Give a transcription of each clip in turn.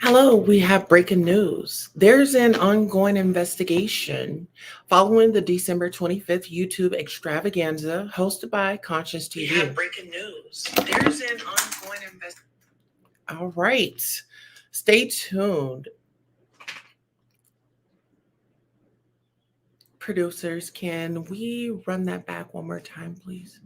Hello, we have breaking news. There's an ongoing investigation following the December 25th YouTube extravaganza hosted by Consciouztv. We have breaking news. There's an ongoing investigation. All right. Stay tuned. Producers, can we run that back one more time, please?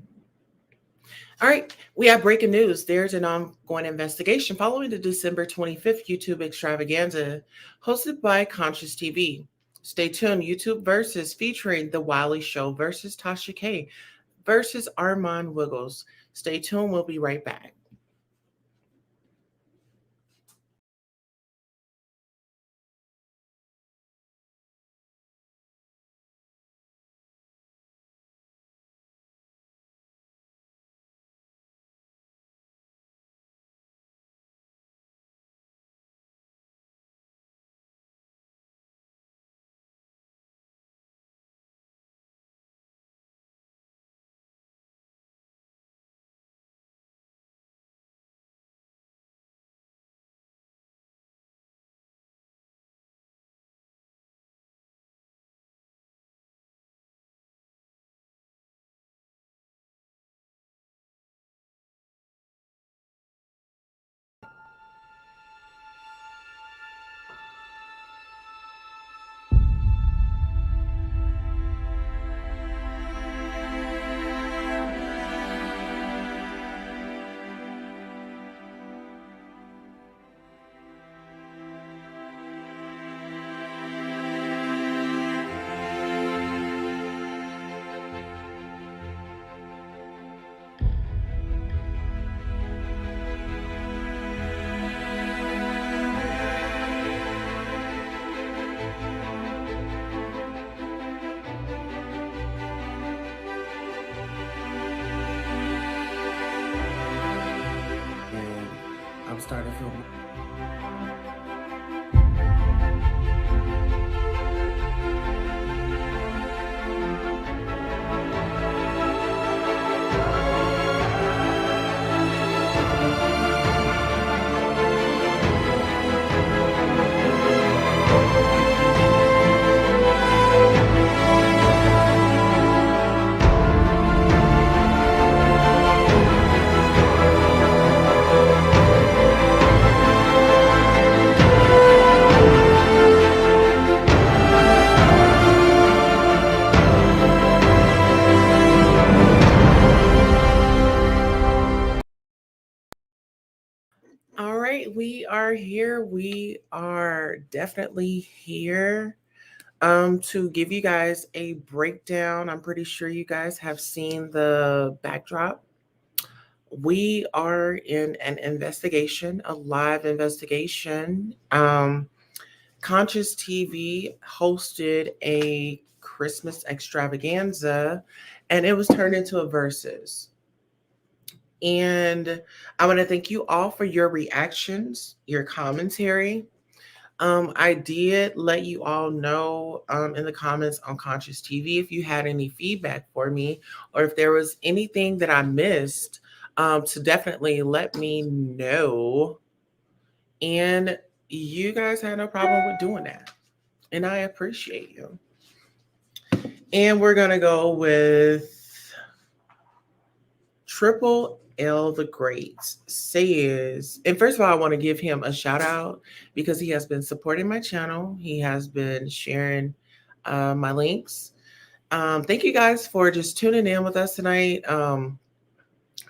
All right, we have breaking news. There's an ongoing investigation following the December 25th YouTube extravaganza hosted by Consciouztv. Stay tuned. YouTube Versus featuring The Wiley Show versus Tasha K versus Armand Wiggles. Stay tuned. We'll be right back. And I'm starting to feel. All right, we are here. We are definitely here to give you guys a breakdown. I'm pretty sure you guys have seen the backdrop. We are in an investigation, a live investigation. Consciouztv hosted a Christmas extravaganza and it was turned into a versus. And I want to thank you all for your reactions, your commentary. I did let you all know in the comments on Consciouztv if you had any feedback for me or if there was anything that I missed to definitely let me know. And you guys had no problem with doing that. And I appreciate you. And we're going to go with Triple L the Great says, and first of all, I want to give him a shout out because he has been supporting my channel. He has been sharing my links. Thank you guys for just tuning in with us tonight.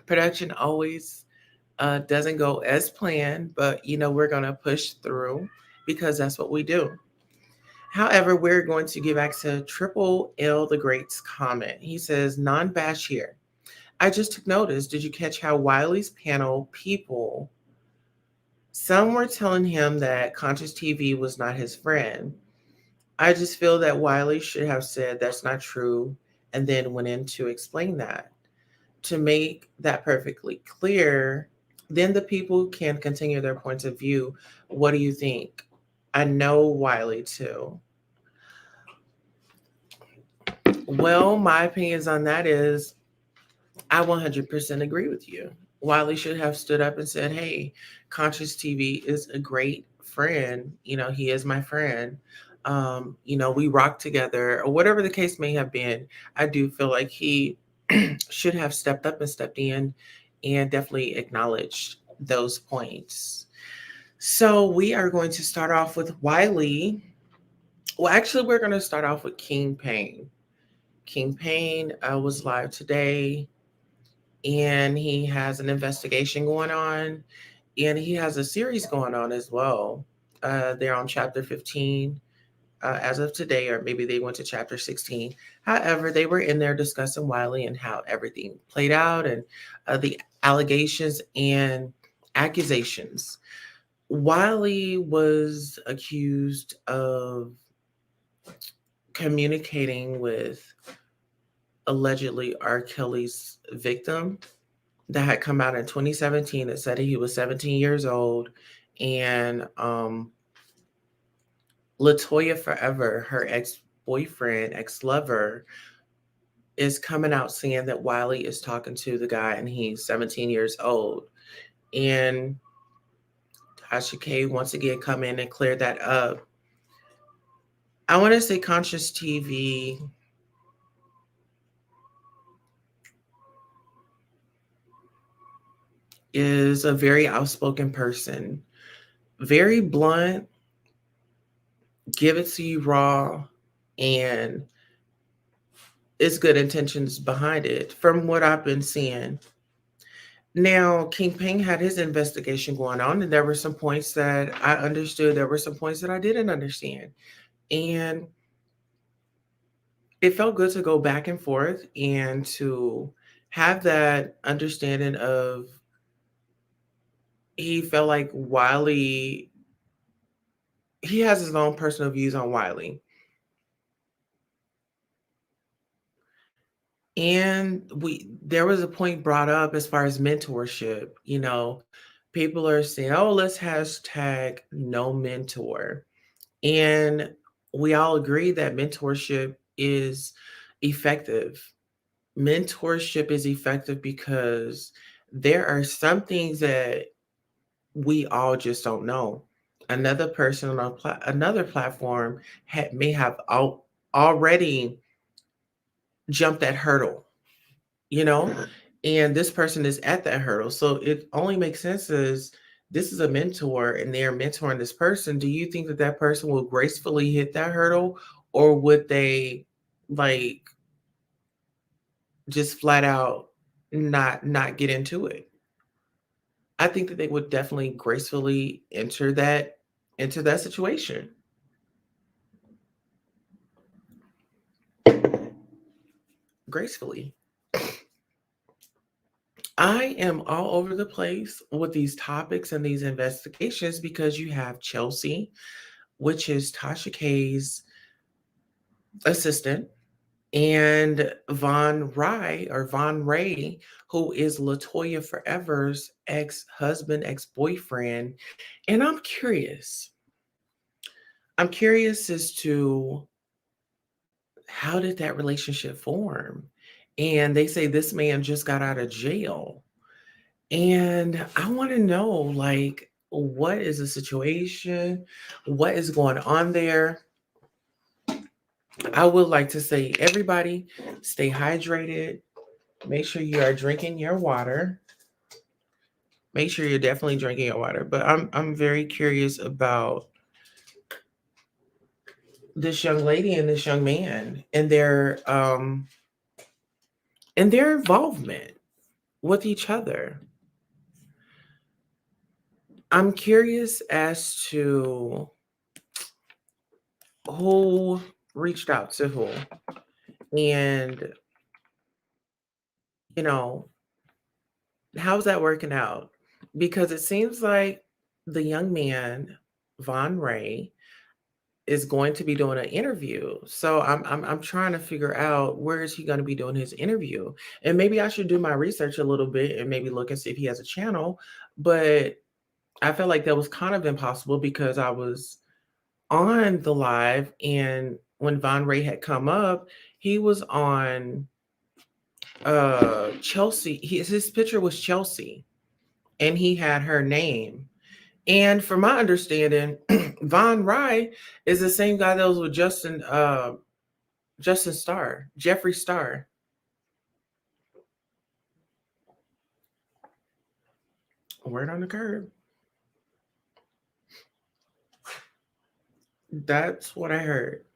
Production always doesn't go as planned, but you know, we're going to push through because that's what we do. However, we're going to give back to Triple L the Great's comment. He says, non-bash here. I just took notice. Did you catch how Wiley's panel people, some were telling him that Consciouztv was not his friend. I just feel that Wiley should have said that's not true and then went in to explain that. To make that perfectly clear, then the people can continue their points of view. What do you think? I know Wiley too. Well, my opinions on that is I 100% agree with you. Wiley should have stood up and said, hey, Consciouztv is a great friend. He is my friend. We rock together or whatever the case may have been. I do feel like he should have stepped up and stepped in and definitely acknowledged those points. So we are going to start off with Wiley. Well, actually, we're going to start off with King Payne. King Payne was live today, and he has an investigation going on, and he has a series going on as well. They're on chapter 15 as of today, or maybe they went to chapter 16. However, they were in there discussing Wiley and how everything played out and the allegations and accusations. Wiley was accused of communicating with allegedly R. Kelly's victim that had come out in 2017 that said he was 17 years old. And Latoya Forever, her ex-boyfriend, ex-lover, is coming out saying that Wiley is talking to the guy and he's 17 years old. And Tasha K once again come in and clear that up. I want to say Consciouztv is a very outspoken person, very blunt, give it to you raw, and it's good intentions behind it from what I've been seeing. Now, King Payne had his investigation going on, and there were some points that I understood. There were some points that I didn't understand. And it felt good to go back and forth and to have that understanding of he felt like Wiley, he has his own personal views on Wiley. And there was a point brought up as far as mentorship. People are saying, oh, let's hashtag no mentor. And we all agree that mentorship is effective. Mentorship is effective because there are some things that we all just don't know. Another person on another platform may have already jumped that hurdle, and this person is at that hurdle. So it only makes sense as this is a mentor and they're mentoring this person. Do you think that that person will gracefully hit that hurdle, or would they like just flat out not get into it? I think that they would definitely gracefully enter that into that situation. Gracefully. I am all over the place with these topics and these investigations because you have Chelsea, which is Tasha K's assistant, and Von Ray, who is Latoya Forever's ex-husband, ex-boyfriend. And I'm curious. I'm curious as to how did that relationship form? And they say this man just got out of jail. And I want to know, like, what is the situation? What is going on there? I would like to say, everybody, stay hydrated. Make sure you are drinking your water. Make sure you're definitely drinking your water. But I'm very curious about this young lady and this young man and their involvement with each other. I'm curious as to who reached out to who, and how's that working out? Because it seems like the young man, Von Ray, is going to be doing an interview. So I'm trying to figure out, where is he going to be doing his interview? And maybe I should do my research a little bit and maybe look and see if he has a channel. But I felt like that was kind of impossible because I was on the live, and when Von Ray had come up, he was on Chelsea. His picture was Chelsea, and he had her name. And from my understanding, Von Rye is the same guy that was with Justin Starr, Jeffree Star. Word on the curb. That's what I heard.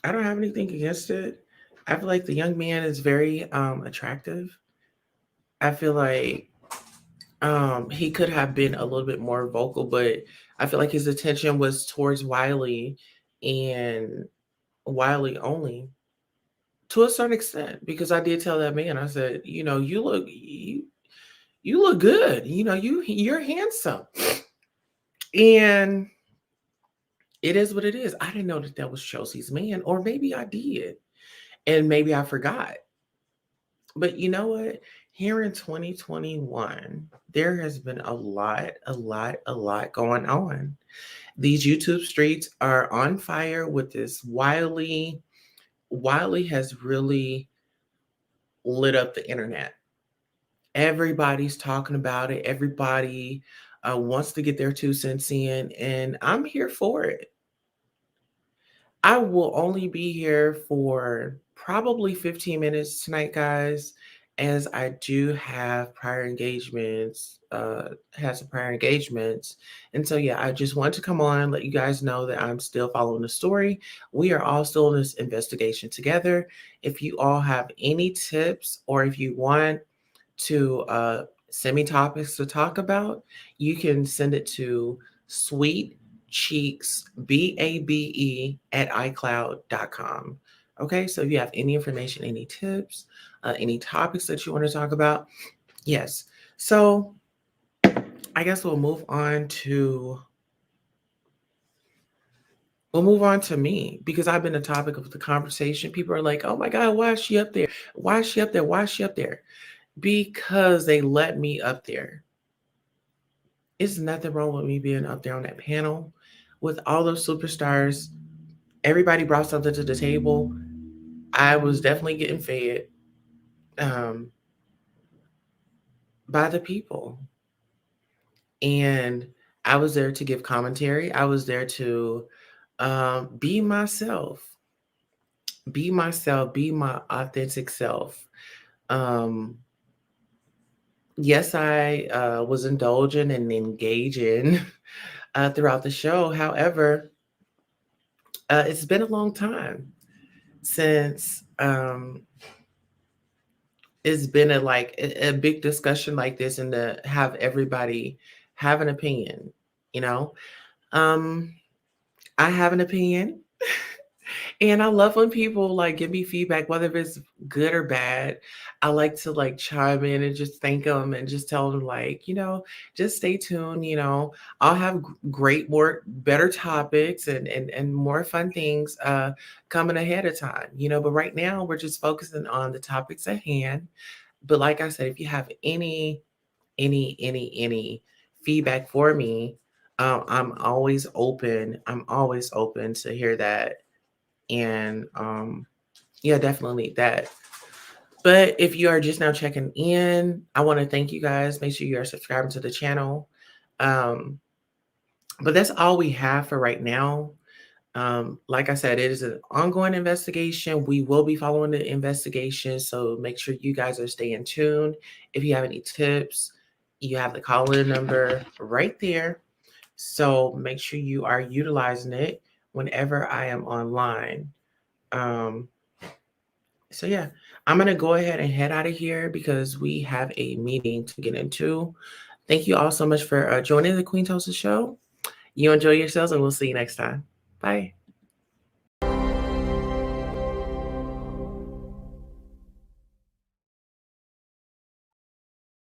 I don't have anything against it. I feel like the young man is very attractive. I feel like he could have been a little bit more vocal, but I feel like his attention was towards Wiley and Wiley only to a certain extent, because I did tell that man, I said, you know, you look good. You know, you're handsome. And it is what it is. I didn't know that that was Chelsea's man, or maybe I did. And maybe I forgot. But you know what? Here in 2021, there has been a lot going on. These YouTube streets are on fire with this Wiley. Wiley has really lit up the internet. Everybody's talking about it. Everybody wants to get their 2 cents in, and I'm here for it. I will only be here for probably 15 minutes tonight, guys, as I do have prior engagements, have some prior engagements. And so, yeah, I just wanted to come on, let you guys know that I'm still following the story. We are all still in this investigation together. If you all have any tips, or if you want to send me topics to talk about, you can send it to sweetcheeksbabe@icloud.com. Okay, so if you have any information, any tips, any topics that you want to talk about, yes. So I guess we'll move on to me, because I've been the topic of the conversation. People are like, "Oh my God, why is she up there? Why is she up there? Why is she up there?" Because they let me up there. It's nothing wrong with me being up there on that panel with all those superstars. Everybody brought something to the table. I was definitely getting fed by the people. And I was there to give commentary. I was there to be myself, be myself, be my authentic self. Yes, I was indulging and engaging throughout the show. However, it's been a long time since it's been a big discussion like this, and to have everybody have an opinion. You know, um, I have an opinion. And I love when people like give me feedback, whether it's good or bad. I like to like chime in and just thank them and just tell them, like, you know, just stay tuned. You know, I'll have great, more better topics and more fun things coming ahead of time. You know, but right now we're just focusing on the topics at hand. But like I said, if you have any feedback for me, I'm always open. I'm always open to hear that. And yeah, definitely that. But if you are just now checking in, I want to thank you guys. Make sure you are subscribing to the channel. But that's all we have for right now. Like I said, it is an ongoing investigation. We will be following the investigation, so make sure you guys are staying tuned. If you have any tips, you have the call-in number right there. So make sure you are utilizing it whenever I am online. So yeah, I'm gonna go ahead and head out of here because we have a meeting to get into. Thank you all so much for joining the Queen Tosa Show. You enjoy yourselves, and we'll see you next time. Bye.